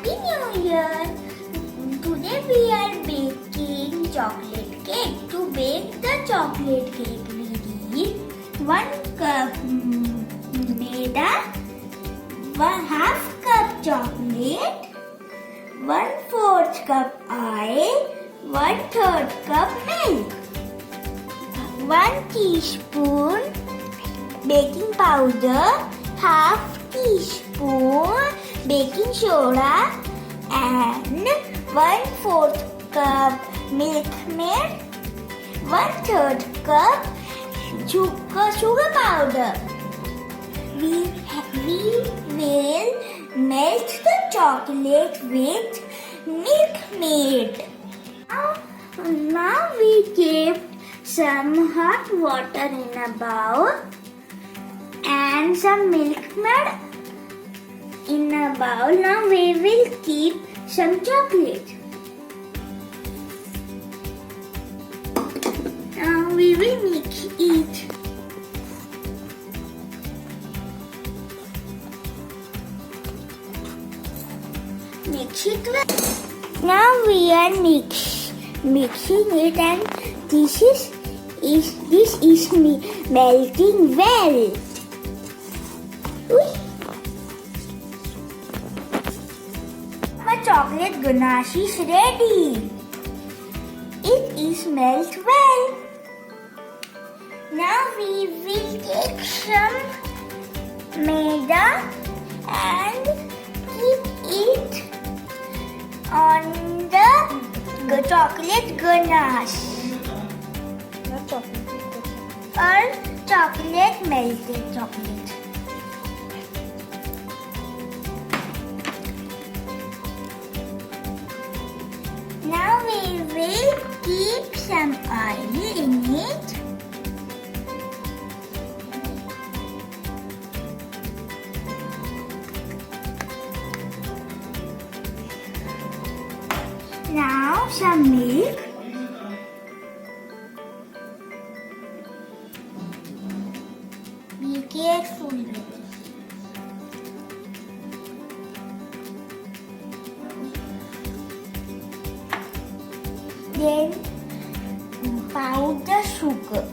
Happy New Year! Today we are baking chocolate cake. To bake the chocolate cake, we need 1 cup maida, 1/2 cup chocolate, 1/4 cup oil, 1/3 cup milk, 1 teaspoon baking powder, 1/2 teaspoon baking soda, and 1/4 cup milk maid, 1/3 cup sugar powder. We will melt the chocolate with milk maid. Now we keep some hot water in a bowl and some milk maid in a bowl. Now we will keep some chocolate. Now we will mix it. Mix it well. Now we are mixing it, and this is melting well. My chocolate ganache is ready. It is melt well. Now we will take some maida and keep it on the chocolate ganache or chocolate melted chocolate. Now we will keep some oil in it. Now some milk. Be careful with it. Then powder sugar.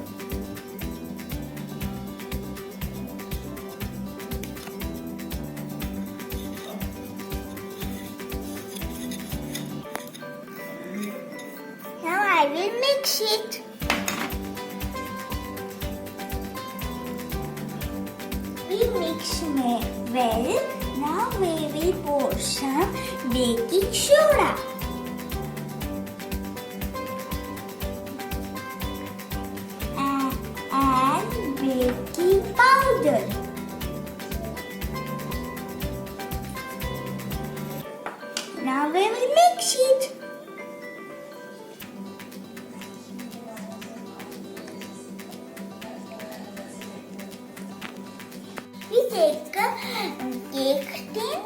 Now I will mix it. We mix well. Now we will pour some baking soda. Baking powder. Now we will mix it. We take a cake tin.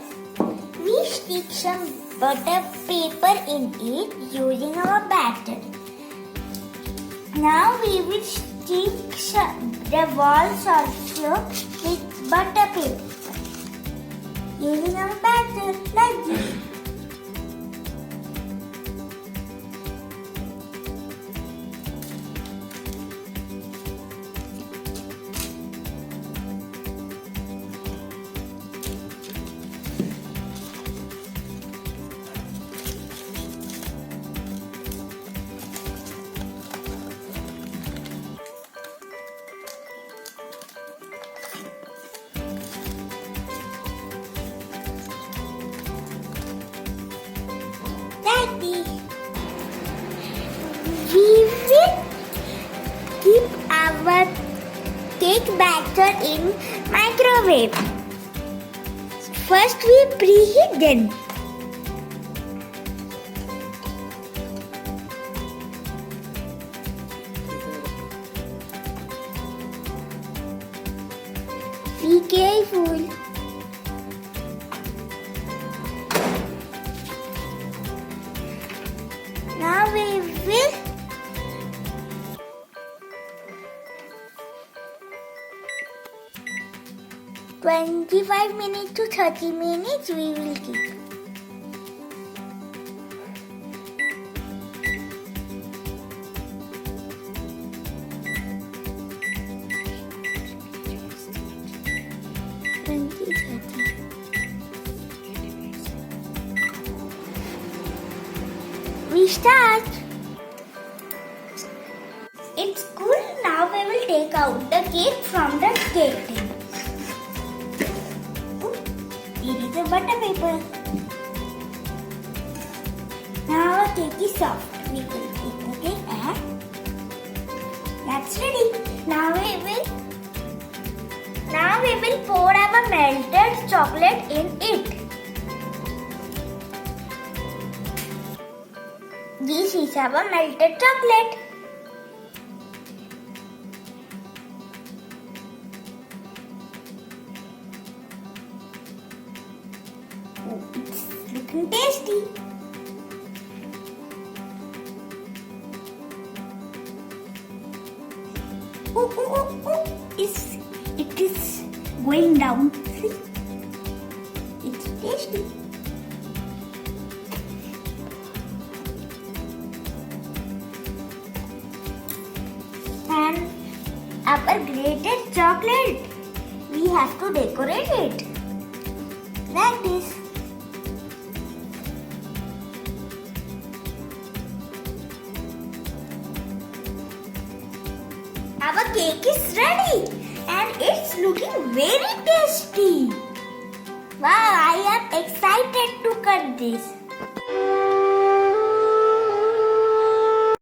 We stick some butter paper in it using our batter. Now we will stick the walls also with butter paper using our batter like this. We will keep our cake batter in microwave. First we preheat them. Be careful. Now we will 25 minutes to 30 minutes we will keep. We start. It's cool. Now we will take out the cake from the cake tin. Here is a butter paper. Now our cake is soft. We will take the cake and that's ready. Now we will pour our melted chocolate in it. This is our melted chocolate. Oh, it's looking tasty. It is going down. See? It's tasty. And our grated chocolate, we have to decorate it like this. Our cake is ready and it's looking very tasty. Wow, I am excited to cut this.